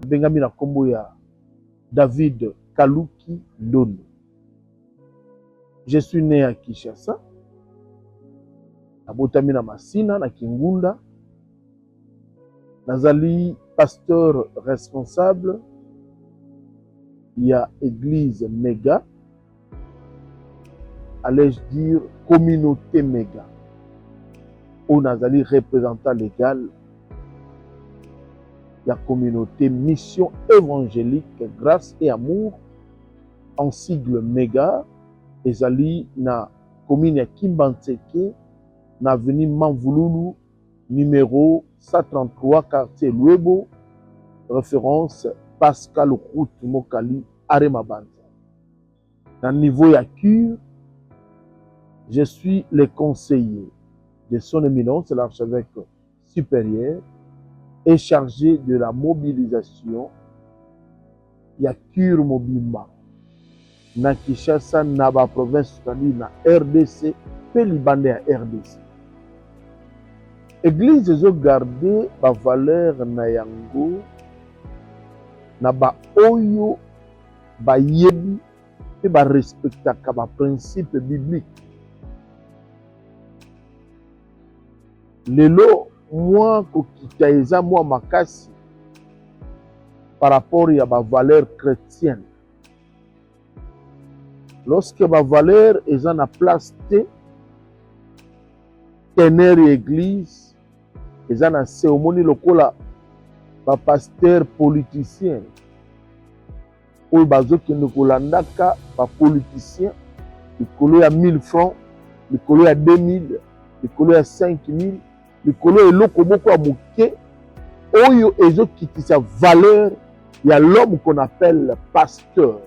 bengami na kombo ya David Kaluki Ndondo. Je suis né à Kinshasa. Nabotami na Masina na Kingunda. Nazali pasteur responsable ya église méga, allais-je dire communauté méga, où nazali représentant légal la communauté mission évangélique grâce et amour en sigle méga, ezali na commune ya Kimbantseke na avenue Manvululu numéro 133 quartier Luebo, référence Pascal Route Mokali Aremabanza. Dans le niveau ya cure, je suis le conseiller de son éminence, l'archevêque supérieur, est chargé de la mobilisation ya cure mobimba na Kinshasa na ba province na RDC pe libanda ya RDC. Église ezo garder ba valeur na yango na ba oyo ba yebi pe ba respectaka ba principe biblique. Lelo moi kokita eza moi makasi par rapport à ma valeur chrétienne. Lorsque ma valeur est en place de tenir l'église, est en cérémonie locale, ma pasteur politicien, ou bazo qui nous colandaka, ma politicien, il colle à 1000 francs, il colle à 2000, il colle à 5000, il colle à l'oko beaucoup à mouké, oyo ezo qui sa valeur. Il y a l'homme qu'on appelle pasteur.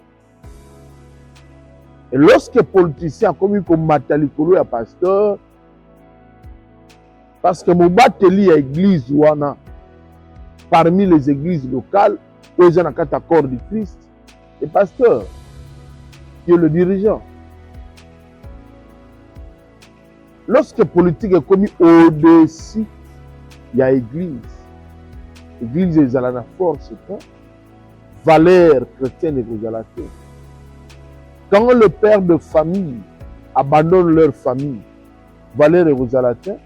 Et lorsque politicien comme Matalikolo est pasteur, parce que mon bateli à église ouana, parmi les églises locales, où ils ont un accord du Christ, le pasteur, qui est le dirigeant. Lorsque politique est commis au-dessus, il y a église. L'église est à la force, valeur chrétienne et révélateur. Quand le père de famille abandonne leur famille, valeur et révélateur,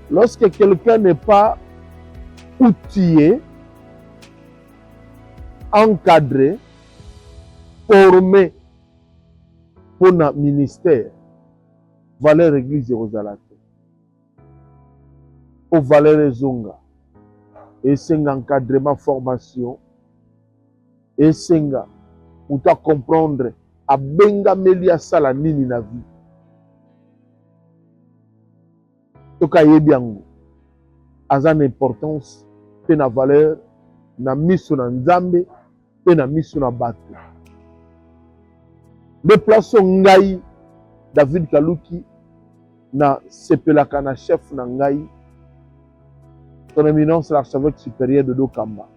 lorsque quelqu'un n'est pas outillé, encadré, formé pour notre ministère, valeur église et révélateur. Au valeur et zonga, et c'est un encadrement, formation, et senga pour ta comprendre a benga melia sala nini na vie toka yebi yango azana importance pe na valeur na miso na nzambe pe na miso na bato. Déplaçons ngai David Kaluki na sepelaka na chef na ngai son éminence l'archevêque supérieur de Dokamba.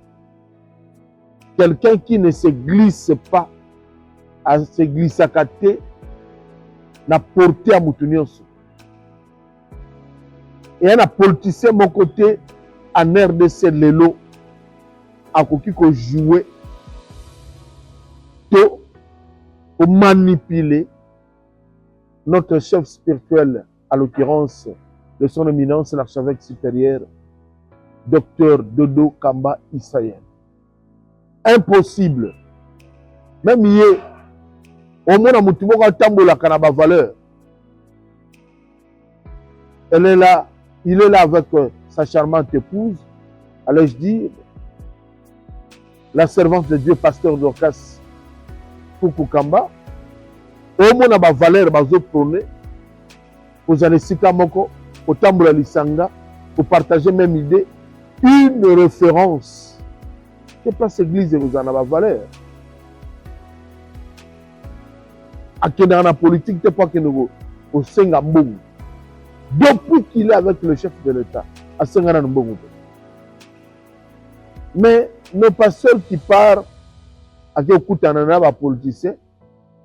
Quelqu'un qui ne se glisse pas à se glisser à côté, n'a porté à Moutounioso. Et un politicien de mon côté, en RDC Lelo, a joué pour manipuler notre chef spirituel, à l'occurrence de son éminence, l'archevêque supérieur, Dr Dodo Kamba Isaïen. Impossible. Même hier, au moins, on a tambola kanaba valeur. Elle est là, il est là avec sa charmante épouse, allais-je dire, la servante de Dieu, pasteur Dorcas Kukukamba. Au moins, on a valeur, bazo prôné, pour aller sikamoko, pour tambola lisanga, pour partager même idée, une référence. C'est pas cette église vous en avez valeur. À qui dans la politique, c'est pas que nous au Sengambou. Depuis qu'il est avec le chef de l'État, à Sengambou. Mais nos pasteurs qui partent à qui écoutent un politicien,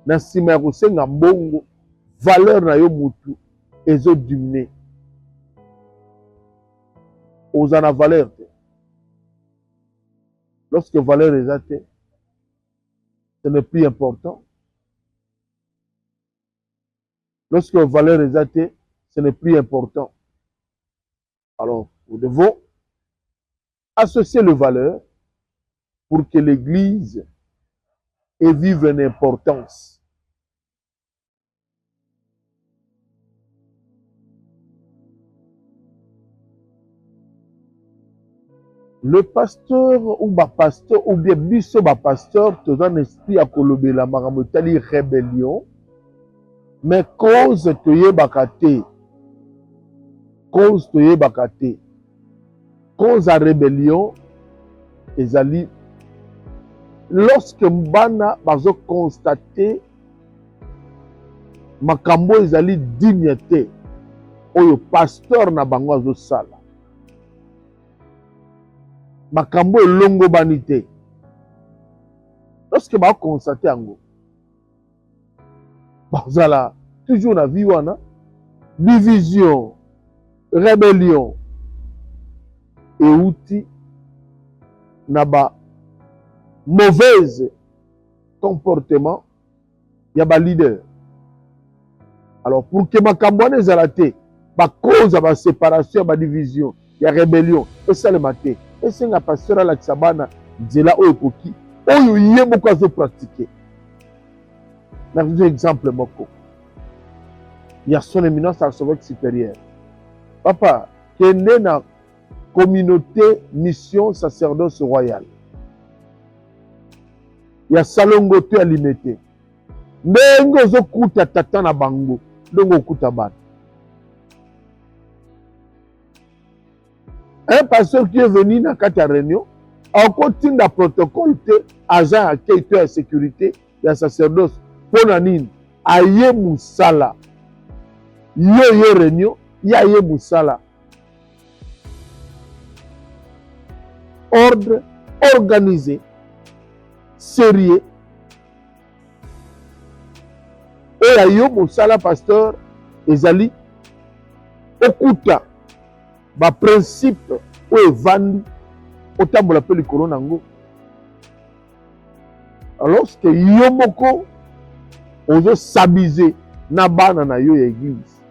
na sima au Sengambou, valeur na yo mutu, et zo diminué. Aux en a valeur. Lorsque valeur est athée, ce n'est plus important. Lorsque valeur est athée, ce n'est plus important. Alors, nous devons associer les valeurs pour que l'Église ait vive une importance. Le pasteur ou bien biso pasteur, tu as un esprit à colober la maramotali rébellion, mais cause te ye bakate. Cause te ye bakate. Cause à rébellion, ezali. Lorsque mbana bazo constater makambo ezali dignité, oyo pasteur na bango azo sala. Makambo elongo banité. Lorsque ba constater yango, bazala toujours na vie wana division, rébellion et outil na ba mauvaise comportement ya ba leader. Alors pour que makambo wana ezala te, ba cause ya ba séparation, ba division, ya rébellion, esalema te. Esenga pasteur alakisa bana nzela oyo ekoki oyo ye moko azo pratiquer. Na un exemple moko. Il y a son éminence archevêque supérieur. Papa, kende na communauté mission sacerdoce royal. Il y a salongo te alimete. Ndenge ozokuta tata na bango, ndenge okuta bana. Un pasteur qui est venu dans la réunion, a continué le protocole, agent accueil, de sécurité, il y a sacerdoce, pour nanine, aye moussala, yo réunion, y a aye moussala. Ordre, organisé, sérieux. Et aye moussala, pasteur, ezali, okuta. Ba principe ou evandi otambola pe likolo nango. Lorsque yo moko ozo sabize na bana na yo ya église,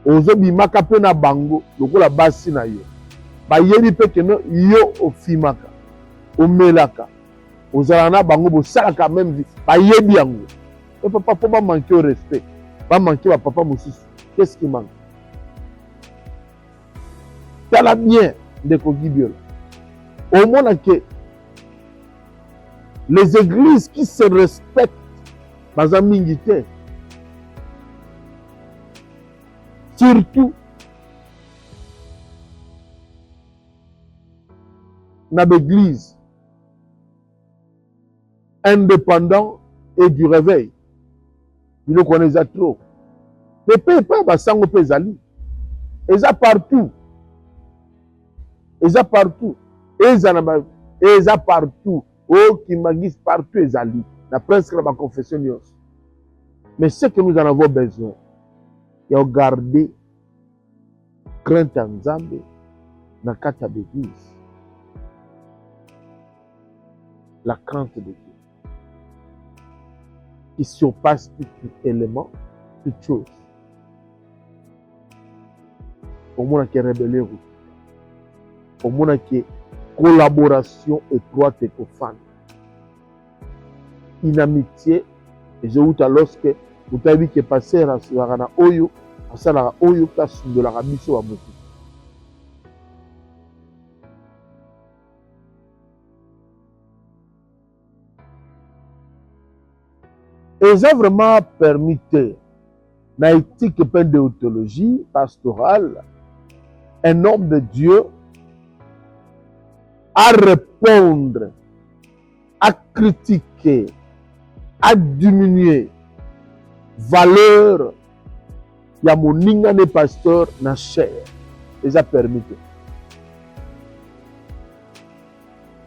ozo bimaka pe na bango lokola basi na yo, bayebi pe ke no yo ofimaka omelaka ozala na bango bosalaka même vie, bayebi yango. Et papa po ba manquer au respect, ba manquer ba papa mosusu. Qu'est-ce qui manque? Tala bien de Kogibiola. Au moins que les églises qui se respectent, bazamingité, surtout dans l'église indépendant et du réveil. Ils ne connaissent pas trop. Mais pas basango pezali. Et ça partout. Et ça partout. Et ça partout. Oh, qui magis partout ezali. Na presque la confession. Mais ce que nous en avons besoin, c'est garder crainte en Nzambe dans kata d'église. La crainte de Dieu. Qui surpasse tout élément, toute chose. Au moins qu'il y a rébellion. Au moins qu'il y ait collaboration étroite et profonde. Une amitié, et je vous dis lorsque vous avez vu que passer à la Oyo, à la Oyo, place de la Rabiso à beaucoup. Et ça vraiment permis, dans l'éthique de déontologie pastorale, un homme de Dieu à répondre, à critiquer, à diminuer valeur il y a mon ingane pasteur na chair. Et ça permis.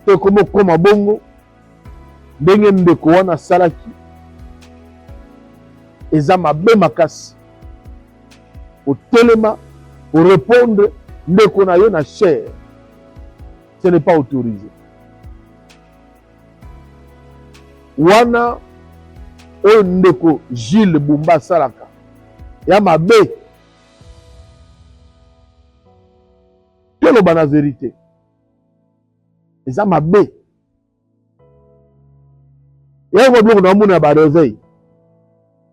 C'est comme bongo, ndenge ndeko wana salaki. Et ça m'a bien makasi. Au téléma, pour répondre, ndeko na yo na chair. Ce n'est pas autorisé. wana oyo ndeko Gilles Bumba asalaka ya mabe toloba na vérité eza mabe yango biloko na mona ya bareveil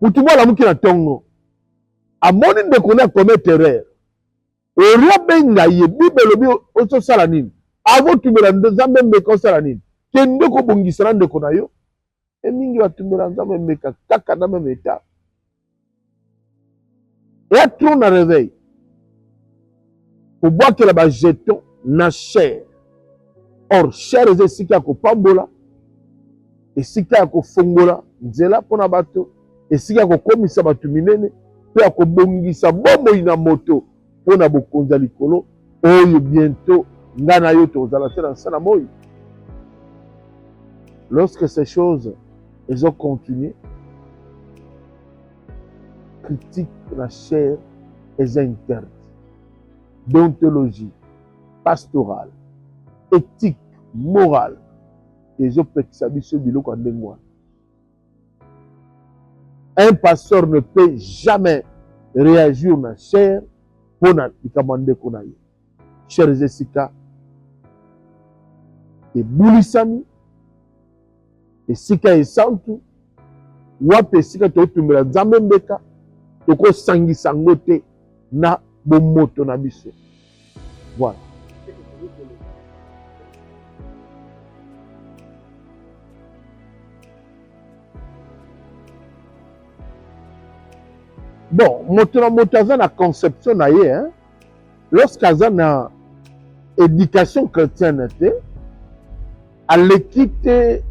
mutu mwana muki na ntongo amoni ndeko na commettre erreur oria benga ye bible lobi osala nini avotumela nzambe mbeka osala nini ke ndeko obongisa na ndeko na yo emingi batumela nzambe mbeka kaka na meme eta eya tro na réveil kobwakela bajeton na chair or chair eza esika ya kopambola esika ya kofongola nzela mpona bato esika ya kokomisa bato minene mpe ya kobongisa bomoi na moto mpona bokonza likolo oyo bientôt nga na yo tozala te na nsa na moi. Lorsque ces choses elles ont continué, critique la chair est interdite. Déontologie, pastorale, éthique, morale, et je peux que ça soit biloko ndengwa. Un pasteur ne peut jamais réagir na chair pour na likamande konaye. Chers Jessica, et boulisami, esika esantu wapi esika totumela nzambe mbeka tokosangisa yango te na bomoto na biso. Voilà. Bon, moto na moto aza na conception na ye, hein? Lorsqu'aza na éducation chrétienne te aleki te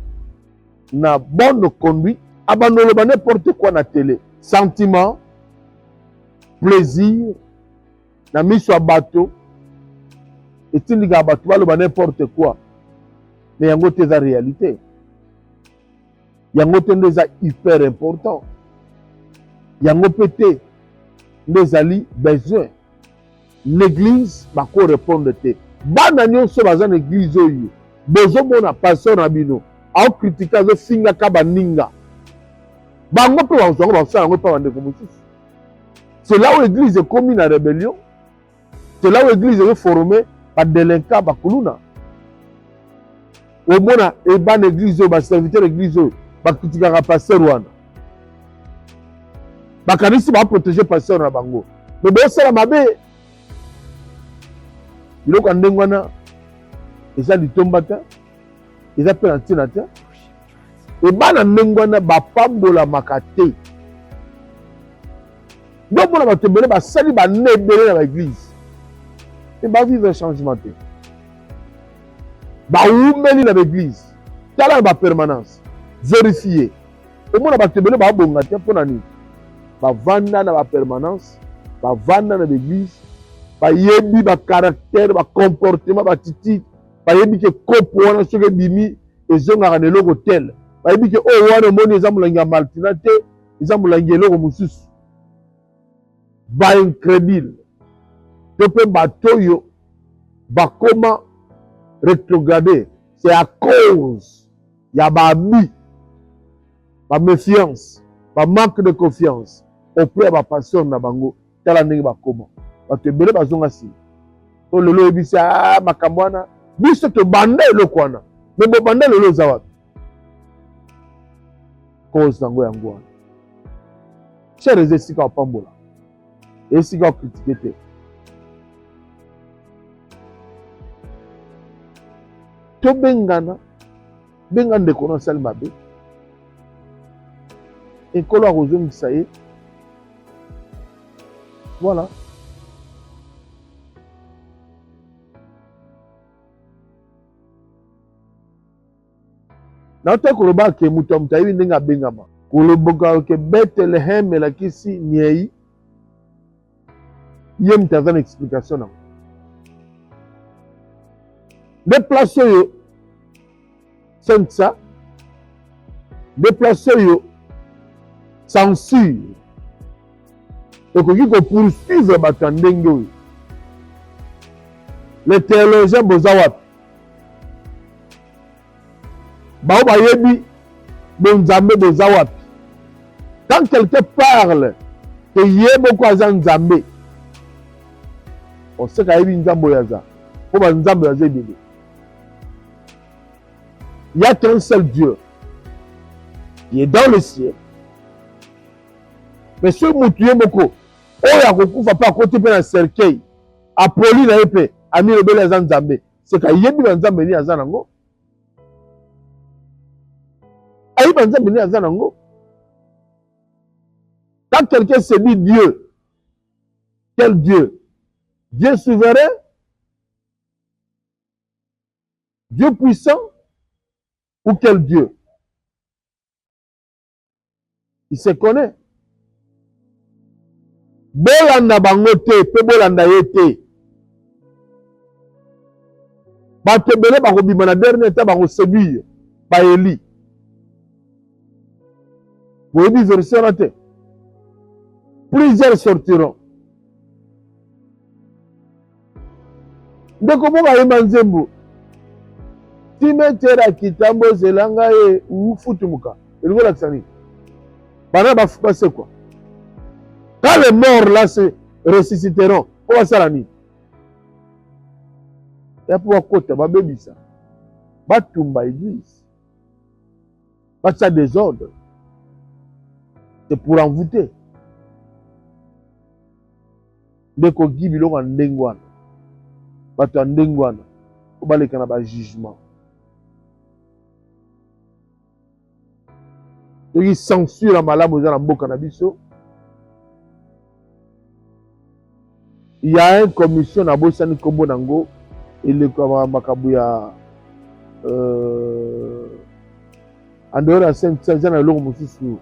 na bonne conduite, abanoloba n'importe quoi na télé. Sentiment, plaisir, na miso ya bato, etindika bato baloba n'importe quoi. Mais yango te eza réalité. Yango te nde eza hyper important. Yango pe te nde ezali besoin. L'église bako répondre te. Bana nyonso baza na église oyo. Bozomona pasteur na bino. Ao critiquer azo singa ka baninga. Bango pe bazongo basala yango pa bandeko mosusu. C'est là où l'église est commis na rébellion. C'est là où l'église est formée par délinquants bakuluna. Au mona e ban église ba serviteur église ba critiquer ka pasteur wana. Ba kanisi ba protéger pasteur na bango. Mais bo sala mabe. Biloko ndengwana eza litomba te. Eza pe na ntina te. E bana ndengwana bapambola makate. Donc mona batembele basali banebele na l'église. Et ba vivre un changement te. Ba umeli na l'église. Tala ba permanence. Vérifier. E mona batembele ba bonga te pona ni. Ba vanda na ba permanence, ba vanda na l'église. Ba yebi ba caractère, ba comportement, ba titi, ba yebi ke kopo wana soke bimi ezonga na eloko tel. Ba yebi ke o wana moni eza mulangi ya maltina te, eza mulangi eloko mosusu. Ba incrédule. Pepe batoyo ba koma rétrogradé. C'est à cause ya ba ami, ba méfiance, ba manque de confiance auprès ba passion na bango tala ndenge ba koma. Bato ebele bazonga si to lelo ebisa makambo wana biso to banda eloko wana me bo banda lelo eza wapi cause nango yango wana chere eza esika opambola esika okritike te tobengana benga ndeko na osali mabe ekolo akozongisa ye voilà. Na ote koloba ke mutu ya mutayibi ndenge abengama koloboka ke Bethlehem elakisi niei ye mutu aza na explication nango nde place oyo sensa nde place oyo censure ekoki kopoursuivre bato ya ndenge oyo le théologien boza wapi bao bayebi Nzambe boza wapi. Quand quelqu'un parle que yeboko aza Nzambe, on sait qu'il y a une Nzambe yaza. Pour Nzambe yaza ebele. Il n'y a qu'un seul Dieu qui est dans le ciel. Mais ce moutou yeboko, oya kokufa pa côté pe na cercueil, apoli na yepe, ami rebele aza Nzambe. C'est qu'il yebi na Nzambe ni aza nango. Ayi ba Nzambe ni aza nango. Quand quelqu'un se dit Dieu, quel Dieu? Dieu souverain? Dieu puissant? Ou quel Dieu? Il se connaît. Bolanda bango te, pe bolanda ye te. Bato ebele bakobima na dernier temps bakoséduire ba Eli. Boyebi version na te. Plusieurs sortiront. Ndeko moko ayemba nzembo. Timetera kitambo zelanga ye ufutumuka. Elingo la kisani. Bana basse quoi. Quand les morts là se ressusciteront, on va ça la nuit. Et pour côté babebisa. Batumba église. Pas désordre. C'est pour envoûter. Ndeko gibiloko en ndengwana. Bato en ndengwana. Obaleka na ba jugement. Soki censure ya malamu eza na mboka na biso. Il y a une commission na bosani kombo nango eleko makabu ya en dehors ya Saint-Jean na eloko mosusu.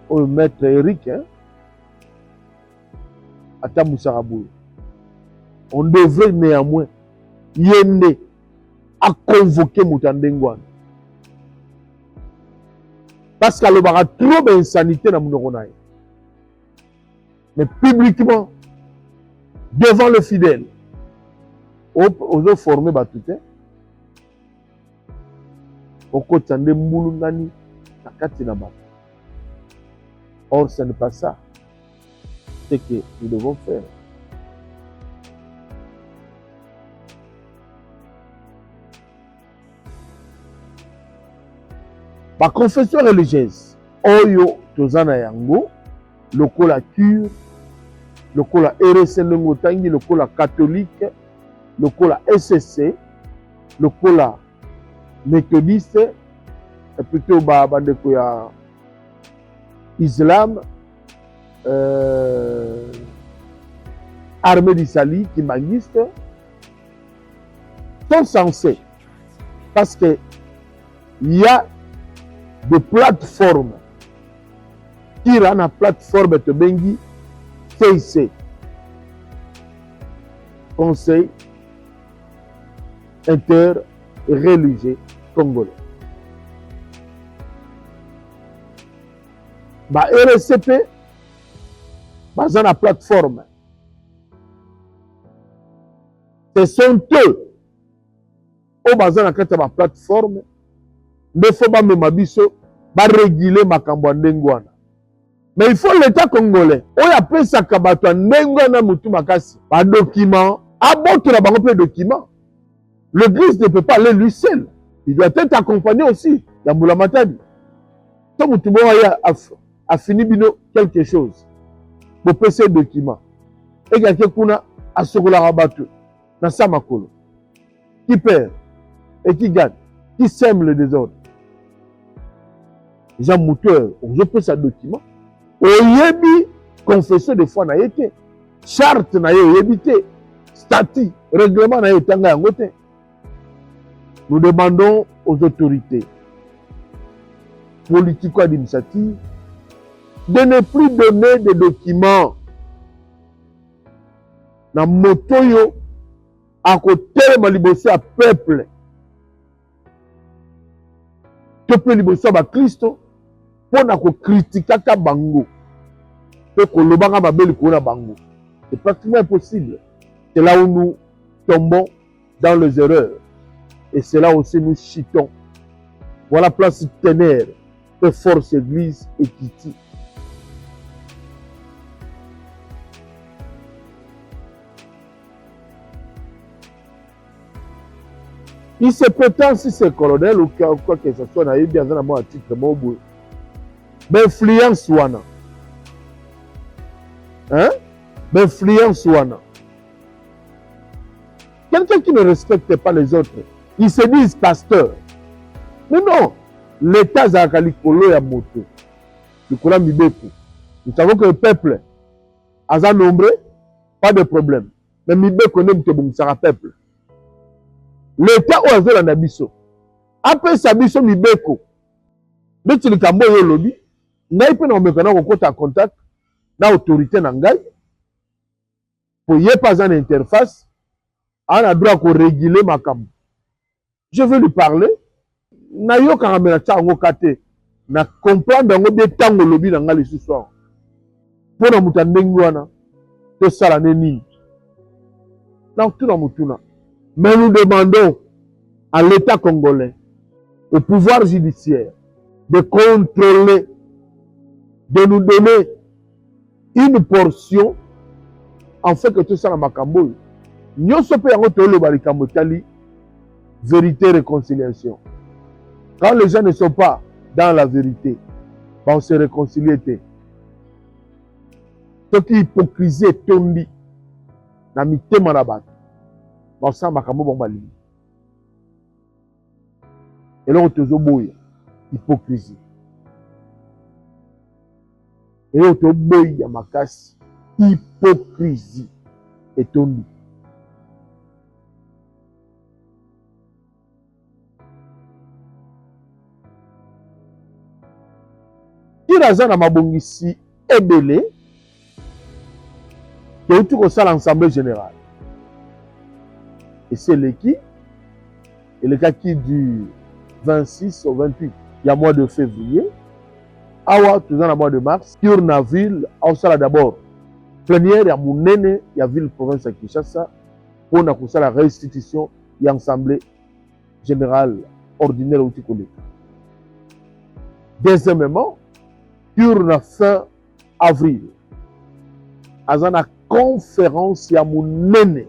Oyo maître Eric atambusaka boye. On devrait néanmoins yende à convoquer moto ndenge wana. Parce qu'alobaka trop d'insanité na munoko na ye. Mais publiquement, devant le fidèle, ozo former batute. Okota nde mbulu nani na kati na bato. Or, ce n'est pas ça. C'est que nous devons faire. Ma confession religieuse, oyo tozana yango, lokola cure, lokola RSN Ngotangi, lokola catholique, lokola SSC, lokola méthodiste, et plutôt bandeko ya Islam, armée d'Isali, qui magiste, sont censés, parce que il y a des plateformes qui rendent la plateforme de Bengi CIC, Conseil interreligieux congolais. Ba RCP, dans la plateforme, ce sont eux au bazar na kati ya plateforme nde faut ba mema biso ba réguler makambo ndenge wana. Mais il faut l'état congolais oyo apesaka bato ndenge wana mutu makasi ba document abotola bango pe document. L'église ne peut pas aller lui seul, il doit être accompagné aussi ya mbula matadi. To mutu bo ya a fini bino quelque chose pour passer document et quelqu'un kuna asokola bato na sa makolo qui perd et qui gagne, qui sème le désordre. Jean Mouteur, je peux sa document. Oyebi confession de foi na yete, charte na yebité, statut, règlement na yetanga yangote. Nous demandons aux autorités politico-administratives de ne plus donner des documents na motoyo à côté de liboso à peuple. Peuple liboso à Christo pour na ko critiquer ka bango. Pe ko lobanga babeli ko na bango. C'est pratiquement impossible. C'est là où nous tombons dans les erreurs. Et c'est là aussi nous chutons Voilà place Ténère, et Force Église et Kiti. Il se prétend si c'est colonel ou quoi que ce soit, il y a un titre mobile. Mais influence wana. Hein? Mais influence wana. Quelqu'un qui ne respecte pas les autres, ils se disent pasteurs. Mais non, l'État Zakalikolo ya moto. Likola Mibeko. Nous savons que le peuple a nombreux, pas de problème. Mais Mibeko n'est pas un peuple. L'État ou azol na biso. Après sa biso Mibeko. Mais tu le kambo yo lobby. Ngai pe na omekana ko kota contact na autorité na ngai. Pour y pas en interface. On a droit de réguler ma cam. Je veux lui parler. Na yo kamera tsango kate. Na comprendre ngo de tango lobby na ngali ce soir. Pour na mutandengi wana. To sala neni. Na tuna mutuna. Mais nous demandons à l'État congolais, au pouvoir judiciaire, de contrôler, de nous donner une portion, en fait que tout ça dans Makambo. Nous sommes le vérité et réconciliation. Quand les gens ne sont pas dans la vérité, on se réconcilie. Ce qui est hypocrisie est tombé dans le thème de on sent Makambo Bombali. Et là, on boy, hypocrisie. Et là, on boy, Yamakas, hypocrisie. Et tombé. Il a un mabongisi ebele. Et où tout ça l'Assemblée générale. Et c'est l'équipe, et le cas qui du 26 au 28, il y a mois de février, awa, tout dans le mois de mars, sur la ville, à d'abord, plénière, il y a mon nene, il y a ville province à Kinshasa, pour la restitution, il y a l'Assemblée générale ordinaire au Tikolé. Deuxièmement, sur la fin avril, à la conférence, il y a mon nene,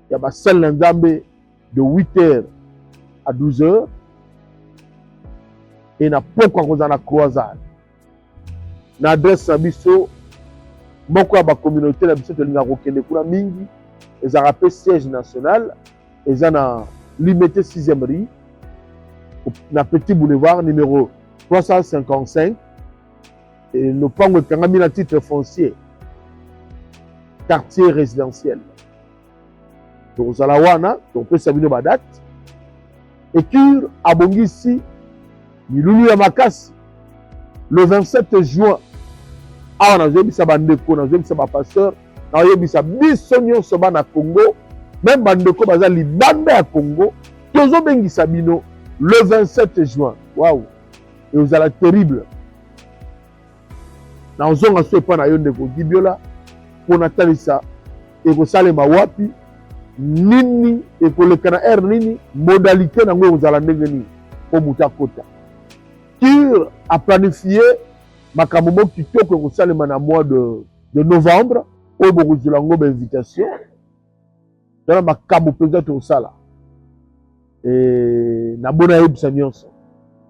il y a ma salle de 8h à 12h. Et na pourquoi on a la croisade. Na adresse à biso, beaucoup de la communauté na biso de l'Ingarokende Kuna Mingi, ils ont rappelé siège national, ils ont limité 6e rue, na petit boulevard numéro 355, et le pan de Kangami titre foncier, quartier résidentiel. Donc, vous allez voir, on peut savoir la date. Et Cure a bongi ici, Milulu Yamakasi, le 27 juin. Ah, on a vu ça bandeko, on a vu ça pasteur, on a vu ça bisonio soba na Congo, même bandeko baza libanda à Congo, tozo bengi sabino le 27 juin. Waouh! Et vous allez terrible. Na ozonga so epa na yo ndeko Gibiola, pour natalisa et ko salema wapi. Nini et pour le Canada nini modalité na ngo uzala ndenge ni po muta kota Cure a planifié makambo kitoko ko salema na mois de novembre au bokozula ngo invitation dans makambo peut-être au sala et na bona yebisa nyonso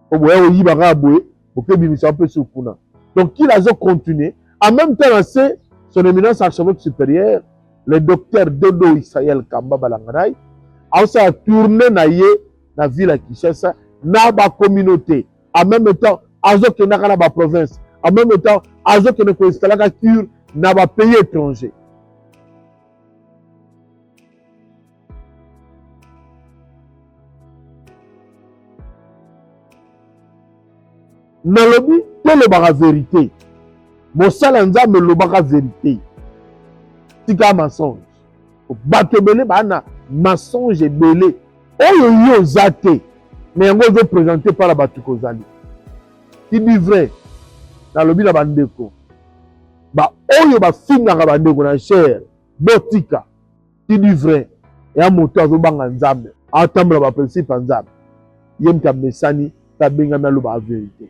o boya oyiba rabwe okebimisa un peu sur kuna donc il a continué en même temps c'est son éminence archevêque supérieur le docteur Dodo Israël Kamba Balangaray a aussi tourné na la ville à Kinshasa na ba communauté en même temps azo ke na ba province en même temps azo ke ko installer la Cure na ba pays étranger na lobi to le ba vérité mosala nzambe lo ba vérité tika mensonge bato belé bana mensonge belé oyo yo zate mais yango zo présenté par la bato kozali qui dit vrai na lobi na bandeko ba oyo ba fingaka bandeko na cher botika qui dit vrai et un moto azo banga nzambe atambola ba principe nzambe ye moto amesani mpe abengami aloba vérité.